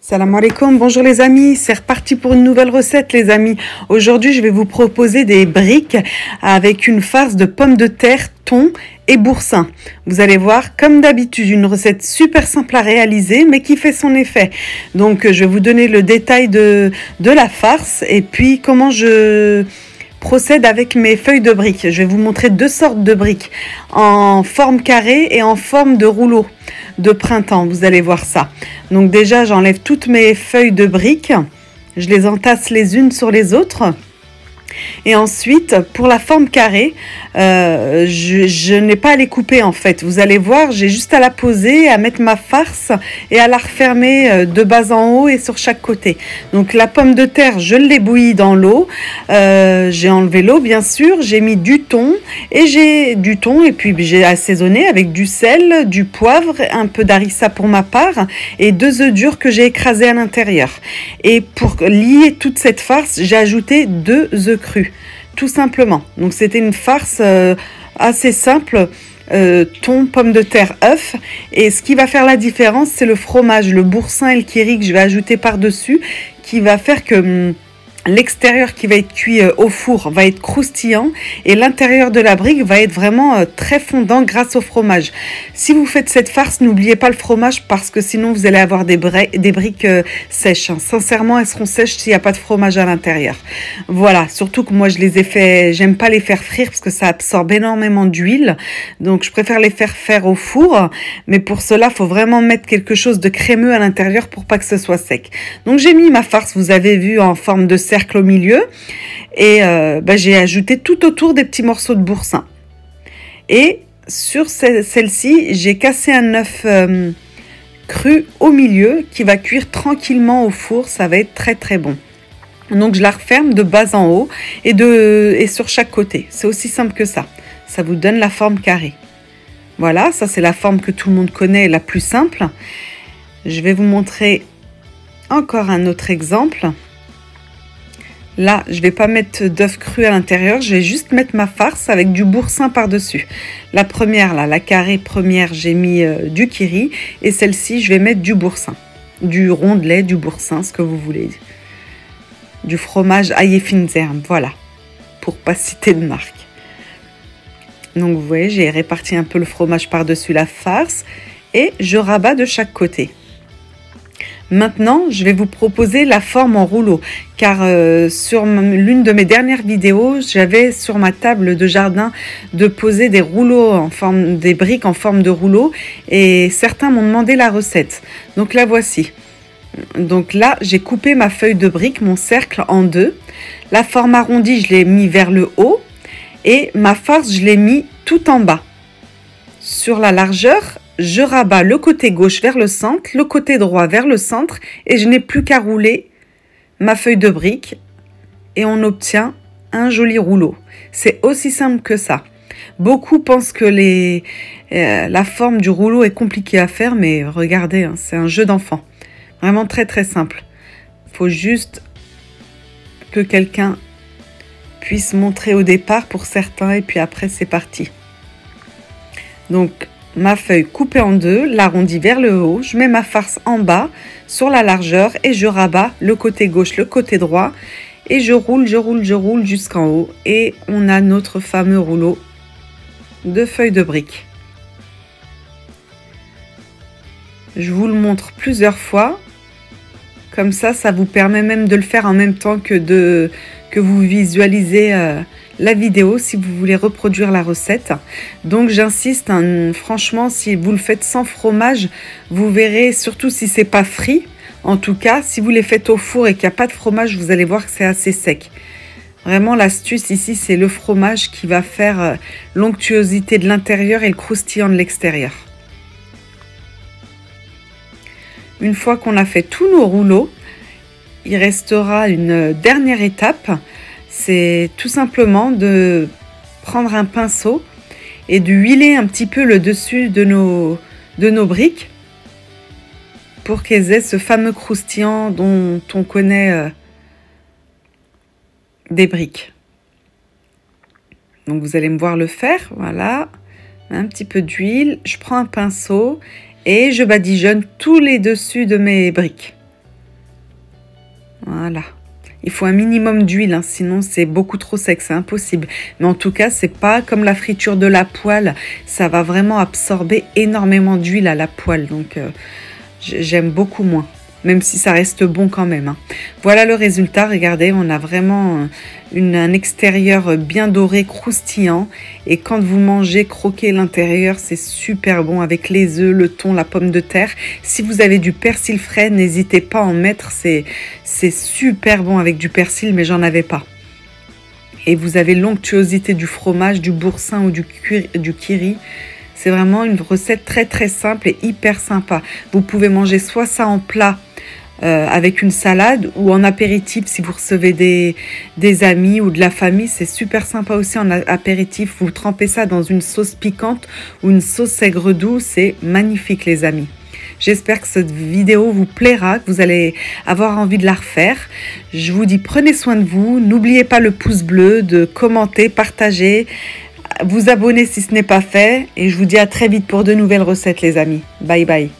Salam alaikum, bonjour les amis, c'est reparti pour une nouvelle recette les amis. Aujourd'hui je vais vous proposer des briques avec une farce de pommes de terre, thon et boursin. Vous allez voir, comme d'habitude, une recette super simple à réaliser mais qui fait son effet. Donc je vais vous donner le détail de la farce et puis comment je procède avec mes feuilles de briques. Je vais vous montrer deux sortes de briques, en forme carrée et en forme de rouleau de printemps, vous allez voir ça. Donc déjà j'enlève toutes mes feuilles de briques, je les entasse les unes sur les autres. Et ensuite, pour la forme carrée, je n'ai pas à les couper en fait. Vous allez voir, j'ai juste à la poser, à mettre ma farce et à la refermer de bas en haut et sur chaque côté. Donc la pomme de terre, je l'ai bouillie dans l'eau. J'ai enlevé l'eau bien sûr, j'ai mis du thon et puis j'ai assaisonné avec du sel, du poivre, un peu d'harissa pour ma part et 2 œufs durs que j'ai écrasés à l'intérieur. Et pour lier toute cette farce, j'ai ajouté 2 œufs crus, tout simplement. Donc c'était une farce assez simple, thon, pommes de terre, œufs. Et ce qui va faire la différence, c'est le fromage, le boursin et le kiri que je vais ajouter par-dessus, qui va faire que l'extérieur qui va être cuit au four va être croustillant et l'intérieur de la brique va être vraiment très fondant grâce au fromage. Si vous faites cette farce, n'oubliez pas le fromage parce que sinon vous allez avoir des briques sèches. Sincèrement, elles seront sèches s'il n'y a pas de fromage à l'intérieur. Voilà, surtout que moi je les ai fait, j'aime pas les faire frire parce que ça absorbe énormément d'huile. Donc je préfère les faire au four. Mais pour cela, il faut vraiment mettre quelque chose de crémeux à l'intérieur pour pas que ce soit sec. Donc j'ai mis ma farce, vous avez vu, en forme de cercle au milieu et j'ai ajouté tout autour des petits morceaux de boursin et sur celle-ci j'ai cassé un œuf cru au milieu qui va cuire tranquillement au four. Ça va être très très bon. Donc je la referme de bas en haut et sur chaque côté. C'est aussi simple que ça. Ça vous donne la forme carrée. Voilà, ça c'est la forme que tout le monde connaît, la plus simple. Je vais vous montrer encore un autre exemple. Là, je ne vais pas mettre d'œuf cru à l'intérieur, je vais juste mettre ma farce avec du boursin par-dessus. La première, là, la carrée première, j'ai mis du kiri et celle-ci, je vais mettre du boursin. Du rondelet, du boursin, ce que vous voulez. Du fromage Aïe Finzerm, voilà, pour pas citer de marque. Donc vous voyez, j'ai réparti un peu le fromage par-dessus la farce et je rabats de chaque côté. Maintenant, je vais vous proposer la forme en rouleau, car sur l'une de mes dernières vidéos, j'avais sur ma table de jardin de poser des rouleaux des briques en forme de rouleau, et certains m'ont demandé la recette. Donc la voici. Donc là, j'ai coupé ma feuille de brique, mon cercle en deux. La forme arrondie, je l'ai mis vers le haut, et ma farce, je l'ai mis tout en bas. Sur la largeur, je rabats le côté gauche vers le centre, le côté droit vers le centre et je n'ai plus qu'à rouler ma feuille de brique et on obtient un joli rouleau. C'est aussi simple que ça. Beaucoup pensent que la forme du rouleau est compliquée à faire, mais regardez, hein, c'est un jeu d'enfant. Vraiment très très simple. Il faut juste que quelqu'un puisse montrer au départ pour certains et puis après c'est parti. Donc ma feuille coupée en deux, l'arrondie vers le haut, je mets ma farce en bas sur la largeur et je rabats le côté gauche, le côté droit et je roule jusqu'en haut et on a notre fameux rouleau de feuilles de briques. Je vous le montre plusieurs fois, comme ça, ça vous permet même de le faire en même temps que vous visualisez la vidéo si vous voulez reproduire la recette. Donc j'insiste, hein, franchement, si vous le faites sans fromage, vous verrez, surtout si c'est pas frit. En tout cas, si vous les faites au four et qu'il n'y a pas de fromage, vous allez voir que c'est assez sec. Vraiment, l'astuce ici, c'est le fromage qui va faire l'onctuosité de l'intérieur et le croustillant de l'extérieur. Une fois qu'on a fait tous nos rouleaux, il restera une dernière étape. C'est tout simplement de prendre un pinceau et de huiler un petit peu le dessus de nos briques pour qu'elles aient ce fameux croustillant dont on connaît des briques. Donc vous allez me voir le faire, voilà, un petit peu d'huile, je prends un pinceau et je badigeonne tous les dessus de mes briques. Voilà. Il faut un minimum d'huile, hein, sinon c'est beaucoup trop sec, c'est impossible. Mais en tout cas, c'est pas comme la friture de la poêle. Ça va vraiment absorber énormément d'huile à la poêle. Donc, j'aime beaucoup moins. Même si ça reste bon quand même, hein. Voilà le résultat. Regardez, on a vraiment un extérieur bien doré, croustillant. Et quand vous mangez, croquez l'intérieur, c'est super bon avec les œufs, le thon, la pomme de terre. Si vous avez du persil frais, n'hésitez pas à en mettre. C'est super bon avec du persil, mais j'en avais pas. Et vous avez l'onctuosité du fromage, du boursin ou du kiri. C'est vraiment une recette très très simple et hyper sympa. Vous pouvez manger soit ça en plat avec une salade ou en apéritif si vous recevez des amis ou de la famille. C'est super sympa aussi en apéritif. Vous trempez ça dans une sauce piquante ou une sauce aigre doux. C'est magnifique les amis. J'espère que cette vidéo vous plaira, que vous allez avoir envie de la refaire. Je vous dis prenez soin de vous. N'oubliez pas le pouce bleu, de commenter, partager, vous abonner si ce n'est pas fait. Et je vous dis à très vite pour de nouvelles recettes les amis. Bye bye.